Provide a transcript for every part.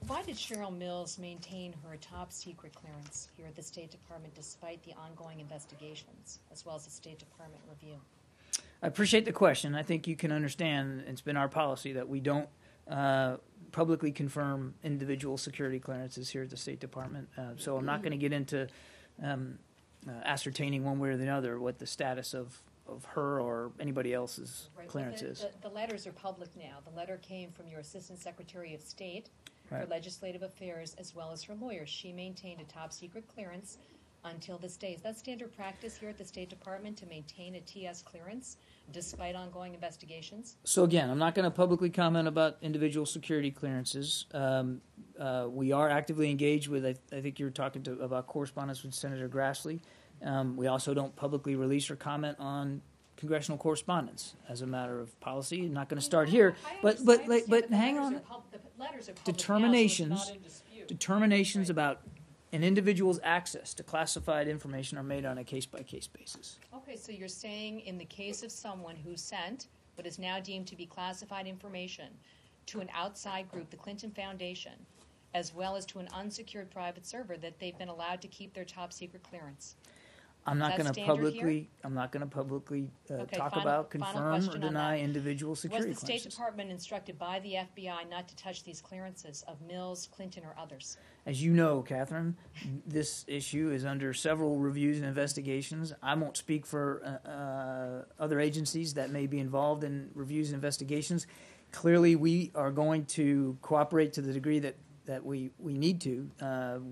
Why did Cheryl Mills maintain her top secret clearance here at the State Department despite the ongoing investigations, as well as the State Department review? I appreciate the question. I think you can understand it's been our policy that we don't publicly confirm individual security clearances here at the State Department. So I'm not going to get into ascertaining one way or the other what the status of her or anybody else's clearance is. The letters are public now. The letter came from your Assistant Secretary of State for Right. Legislative Affairs as well as her lawyer. She maintained a top secret clearance until this day. Is that standard practice here at the State Department to maintain a TS clearance despite ongoing investigations? So again, I'm not going to publicly comment about individual security clearances. We are actively engaged with, I think you're talking about correspondence with Senator Grassley. We also don't publicly release or comment on congressional correspondence as a matter of policy. I'm not going to start here, but hang on. Determinations about an individual's access to classified information are made on a case-by-case basis. Okay, so you're saying in the case of someone who sent what is now deemed to be classified information to an outside group, the Clinton Foundation, as well as to an unsecured private server, that they've been allowed to keep their top secret clearance? I'm not going to publicly talk about, confirm, or deny individual security clearances. Was the State clearances. Department instructed by the FBI not to touch these clearances of Mills, Clinton, or others? As you know, Catherine, this issue is under several reviews and investigations. I won't speak for other agencies that may be involved in reviews and investigations. Clearly, we are going to cooperate to the degree that we need to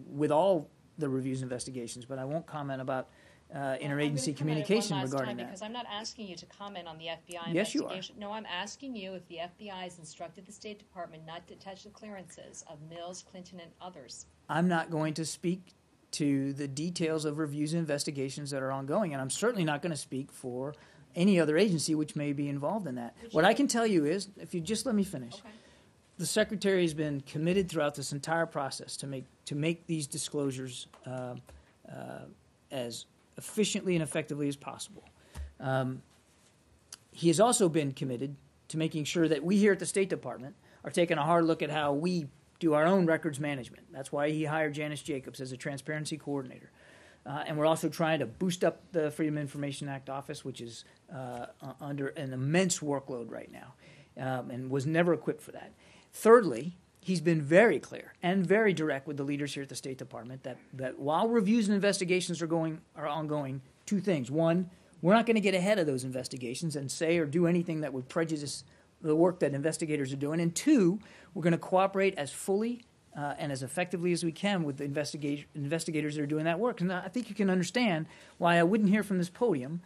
with all the reviews and investigations, but I won't comment about interagency communication regarding that. Because I'm not asking you to comment on the FBI Yes, investigation. you are. No, I'm asking you if the FBI has instructed the State Department not to touch the clearances of Mills, Clinton, and others. I'm not going to speak to the details of reviews and investigations that are ongoing, and I'm certainly not going to speak for any other agency which may be involved in that. What I can tell you is, if you just let me finish, Okay. the Secretary has been committed throughout this entire process to make these disclosures as efficiently and effectively as possible. He has also been committed to making sure that we here at the State Department are taking a hard look at how we do our own records management. That's why he hired Janice Jacobs as a transparency coordinator. And we're also trying to boost up the Freedom of Information Act office, which is under an immense workload right now and was never equipped for that. Thirdly, he's been very clear and very direct with the leaders here at the State Department that while reviews and investigations are ongoing, two things. One, we're not going to get ahead of those investigations and say or do anything that would prejudice the work that investigators are doing. And two, we're going to cooperate as fully and as effectively as we can with the investigators that are doing that work. And I think you can understand why I wouldn't hear from this podium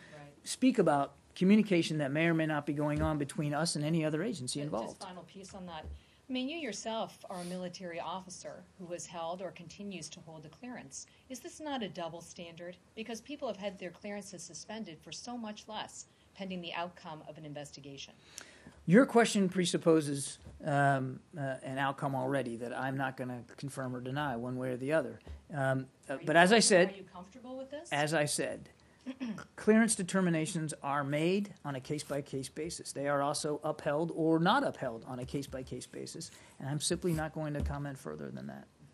speak about communication that may or may not be going on between us and any other agency involved. Just final piece on that. I mean, you yourself are a military officer who has held or continues to hold a clearance. Is this not a double standard? Because people have had their clearances suspended for so much less pending the outcome of an investigation. Your question presupposes an outcome already that I'm not going to confirm or deny one way or the other. But as I said, are you comfortable with this? As I said, clearance determinations are made on a case-by-case basis. They are also upheld or not upheld on a case-by-case basis, and I'm simply not going to comment further than that.